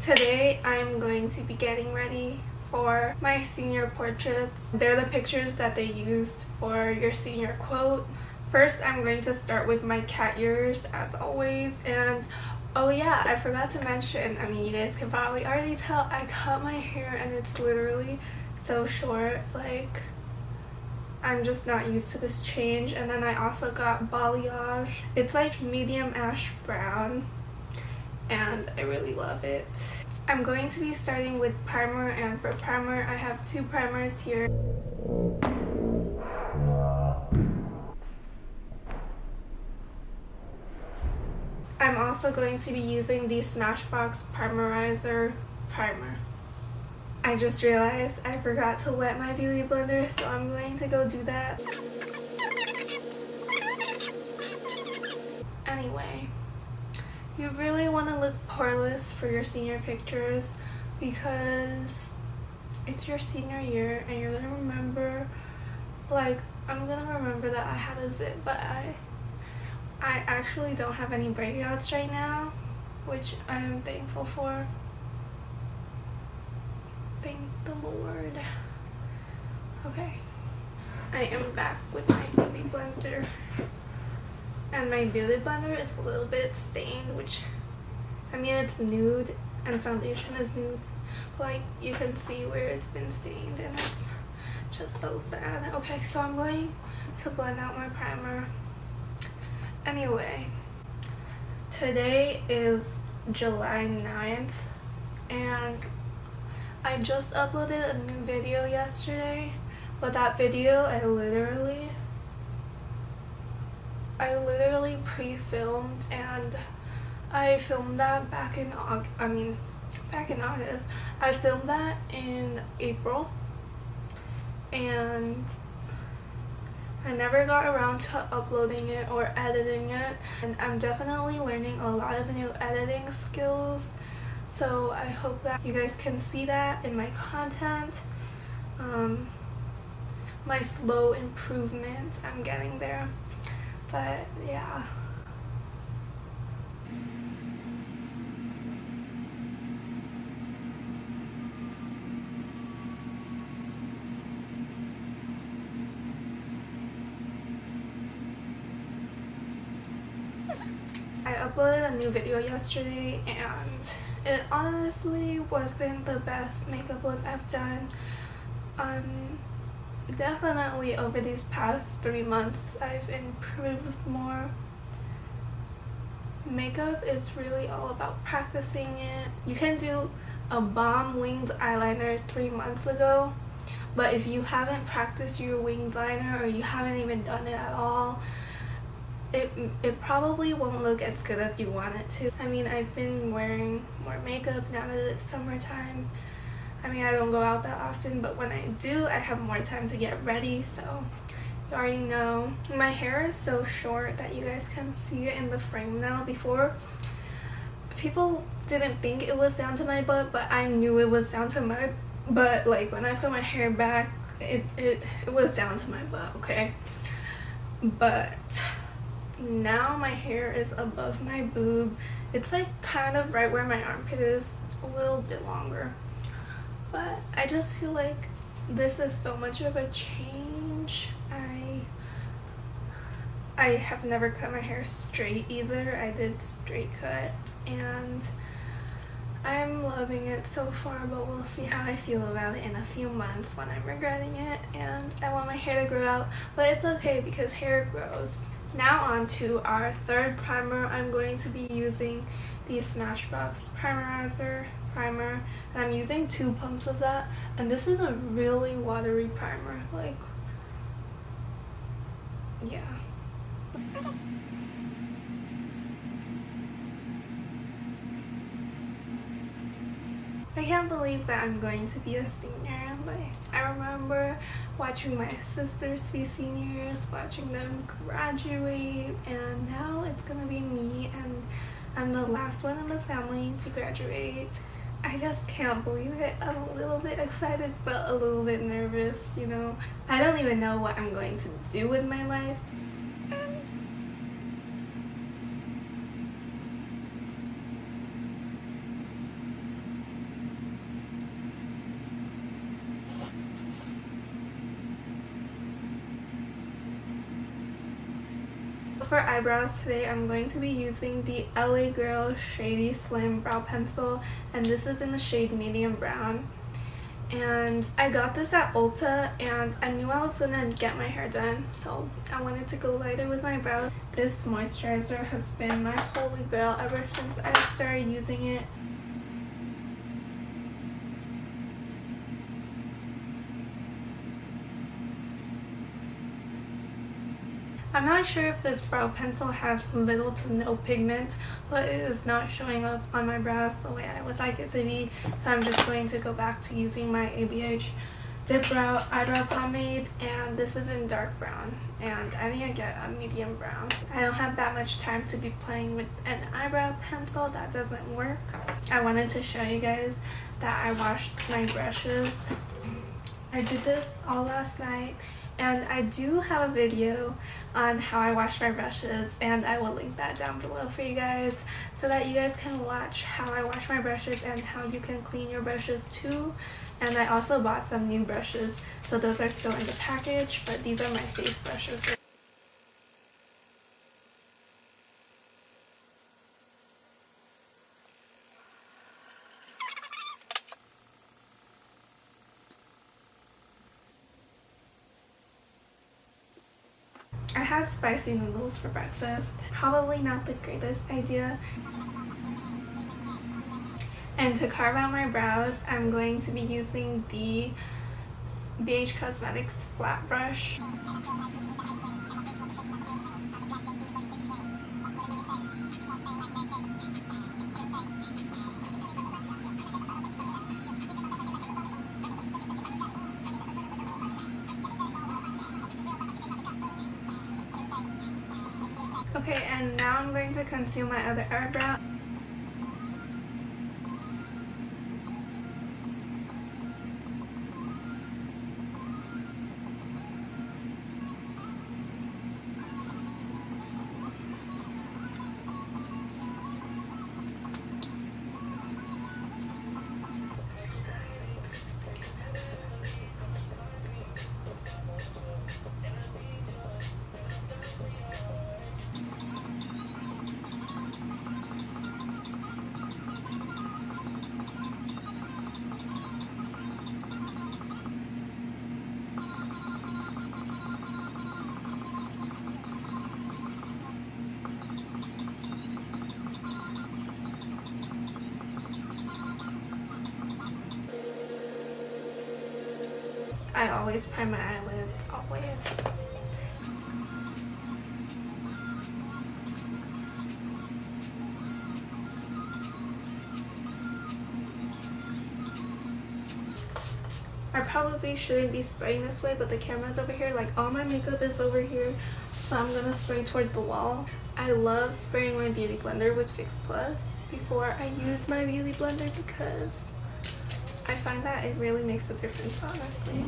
Today I'm going to be getting ready for my senior portraits. They're the pictures that they use for your senior quote. First, I'm going to start with my cat ears as always, and oh yeah, I forgot to mention, I mean, you guys can probably already tell, I cut my hair and it's literally so short. Like, I'm just not used to this change. And then I also got balayage. It's like medium ash brown and I really love it. I'm going to be starting with primer, and for primer I have two primers here. I'm also going to be using the Smashbox Primerizer primer. I just realized I forgot to wet my beauty blender, so I'm going to go do that. Anyway, you really want to look poreless for your senior pictures because it's your senior year and you're gonna remember, like, I'm gonna remember that I had a zit, but I actually don't have any breakouts right now, which I'm thankful for. Thank the Lord. Okay, I am back with my beauty blender, and my beauty blender is a little bit stained, which, I mean, it's nude and foundation is nude, but like you can see where it's been stained and it's just so sad. Okay, so I'm going to blend out my primer. Anyway, today is July 9th and I just uploaded a new video yesterday, but that video I literally pre-filmed, and I filmed that back in August. I filmed that in April and I never got around to uploading it or editing it, and I'm definitely learning a lot of new editing skills, so I hope that you guys can see that in my content. My slow improvement, I'm getting there, but yeah. I uploaded a new video yesterday and it honestly wasn't the best makeup look I've done. Definitely over these past 3 months I've improved more. Makeup is really all about practicing it. You can do a bomb winged eyeliner 3 months ago, but if you haven't practiced your winged liner or you haven't even done it at all, it probably won't look as good as you want it to. I mean, I've been wearing more makeup now that it's summertime. I mean, I don't go out that often, but when I do, I have more time to get ready, so you already know. My hair is so short that you guys can see it in the frame now. Before, people didn't think it was down to my butt, but I knew it was down to my butt. Like, when I put my hair back, it was down to my butt, okay? But now my hair is above my boob. It's like kind of right where my armpit is, a little bit longer. But I just feel like this is so much of a change. I have never cut my hair straight either. I did straight cut and I'm loving it so far, but we'll see how I feel about it in a few months when I'm regretting it, and I want my hair to grow out, but it's okay because hair grows. Now on to our third primer. I'm going to be using the Smashbox Primerizer primer, and I'm using 2 pumps of that, and this is a really watery primer. Like, yeah. I can't believe that I'm going to be a senior. Like, I remember watching my sisters be seniors, watching them graduate, and now it's gonna be me, and I'm the last one in the family to graduate. I just can't believe it. I'm a little bit excited but a little bit nervous, you know. I don't even know what I'm going to do with my life. For eyebrows today, I'm going to be using the LA Girl Shady Slim Brow Pencil, and this is in the shade medium brown. And I got this at Ulta, and I knew I was gonna get my hair done, so I wanted to go lighter with my brows. This moisturizer has been my holy grail ever since I started using it. I'm not sure if this brow pencil has little to no pigment, but it is not showing up on my brows the way I would like it to be, so I'm just going to go back to using my ABH Dipbrow eyebrow pomade, and this is in dark brown, and I need to get a medium brown. I don't have that much time to be playing with an eyebrow pencil. That doesn't work. I wanted to show you guys that I washed my brushes. I did this all last night, and I do have a video on how I wash my brushes, and I will link that down below for you guys so that you guys can watch how I wash my brushes and how you can clean your brushes too. And I also bought some new brushes, so those are still in the package, but these are my face brushes. I had spicy noodles for breakfast. Probably not the greatest idea. And to carve out my brows, I'm going to be using the BH Cosmetics flat brush. Okay, and now I'm going to conceal my other eyebrow. I always prime my eyelids, always. I probably shouldn't be spraying this way, but the camera's over here, like all my makeup is over here, so I'm gonna spray towards the wall. I love spraying my beauty blender with Fix Plus before I use my beauty blender because I find that it really makes a difference, honestly.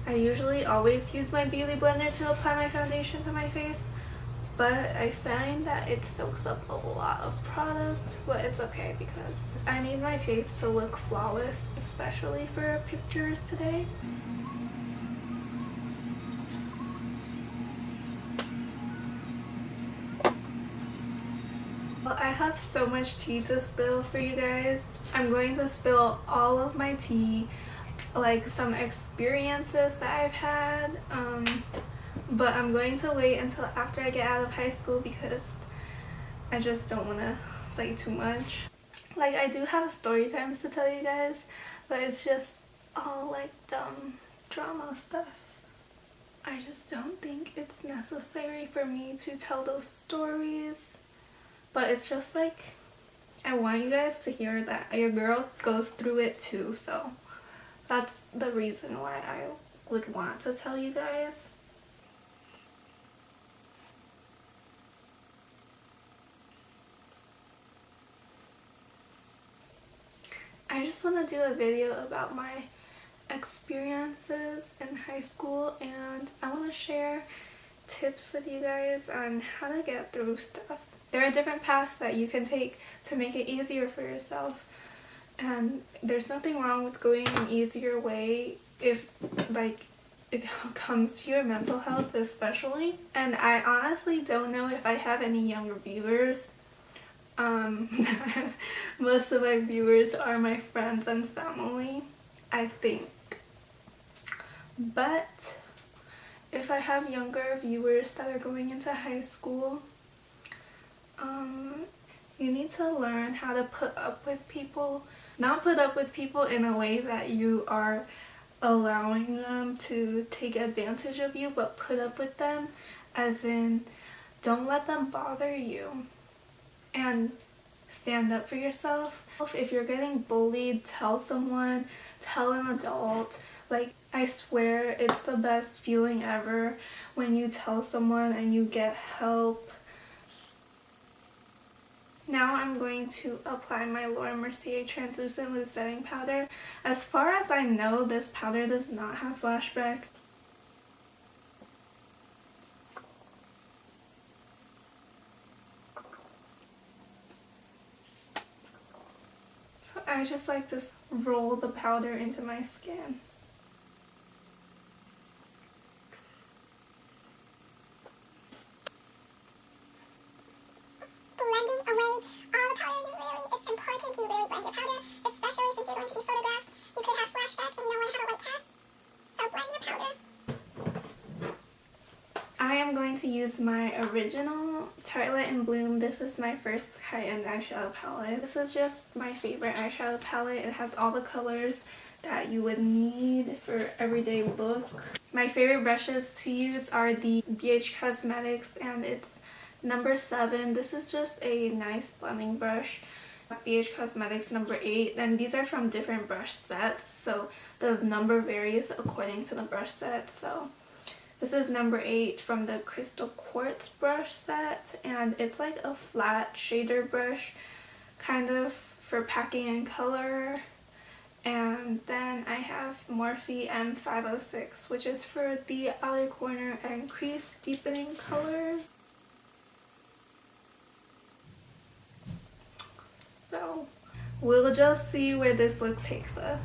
I usually always use my beauty blender to apply my foundation to my face, but I find that it soaks up a lot of product, but it's okay because I need my face to look flawless, especially for pictures today. Well, I have so much tea to spill for you guys. I'm going to spill all of my tea, like some experiences that I've had, but I'm going to wait until after I get out of high school because I just don't want to say too much. Like, I do have story times to tell you guys, but it's just all like dumb drama stuff. I just don't think it's necessary for me to tell those stories. But it's just like, I want you guys to hear that your girl goes through it too, so that's the reason why I would want to tell you guys. I just want to do a video about my experiences in high school, and I want to share tips with you guys on how to get through stuff. There are different paths that you can take to make it easier for yourself, and there's nothing wrong with going an easier way if it comes to your mental health especially. And I honestly don't know if I have any younger viewers. Most of my viewers are my friends and family, I think. But if I have younger viewers that are going into high school, you need to learn how to put up with people. Not put up with people in a way that you are allowing them to take advantage of you, but put up with them as in don't let them bother you, and stand up for yourself. If you're getting bullied, tell someone, tell an adult. Like, I swear it's the best feeling ever when you tell someone and you get help. Now I'm going to apply my Laura Mercier Translucent Loose Setting Powder. As far as I know, this powder does not have flashback. So I just like to roll the powder into my skin. I am going to use my original Tartelette in Bloom. This is my first high-end eyeshadow palette. This is just my favorite eyeshadow palette. It has all the colors that you would need for everyday look. My favorite brushes to use are the BH Cosmetics, and it's number 7. This is just a nice blending brush. BH Cosmetics number 8, and these are from different brush sets, so the number varies according to the brush set. So this is number 8 from the Crystal Quartz brush set, and it's like a flat shader brush, kind of for packing in color. And then I have Morphe M506, which is for the outer corner and crease deepening colors. So we'll just see where this look takes us.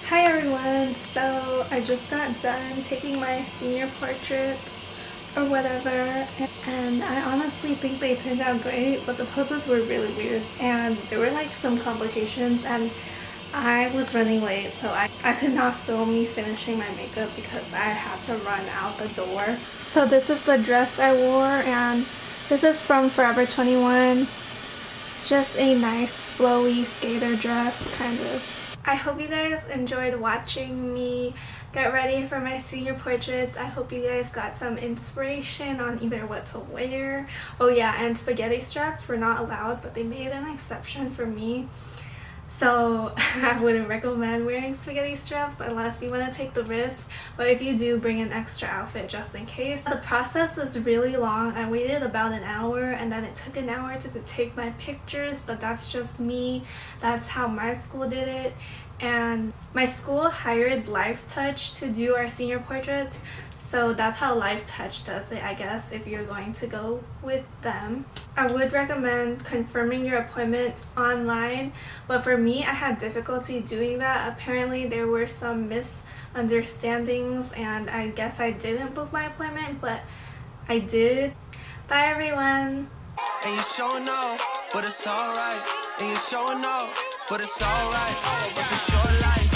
Hi everyone, so I just got done taking my senior portraits or whatever, and I honestly think they turned out great, but the poses were really weird and there were like some complications, and I was running late, so I could not film me finishing my makeup because I had to run out the door. So this is the dress I wore, and this is from Forever 21. It's just a nice flowy skater dress, kind of. I hope you guys enjoyed watching me get ready for my senior portraits. I hope you guys got some inspiration on either what to wear. Oh yeah, and spaghetti straps were not allowed, but they made an exception for me. So I wouldn't recommend wearing spaghetti straps unless you want to take the risk, but if you do, bring an extra outfit just in case. The process was really long. I waited about an hour, and then it took an hour to take my pictures, but that's just me. That's how my school did it. And my school hired Life Touch to do our senior portraits, So that's how Life Touch does it, I guess, if you're going to go with them. I would recommend confirming your appointment online, but for me, I had difficulty doing that. Apparently, there were some misunderstandings, and I guess I didn't book my appointment, but I did. Bye, everyone! And you're showing off, but it's alright. And you're showing off, but it's alright. It's a short life.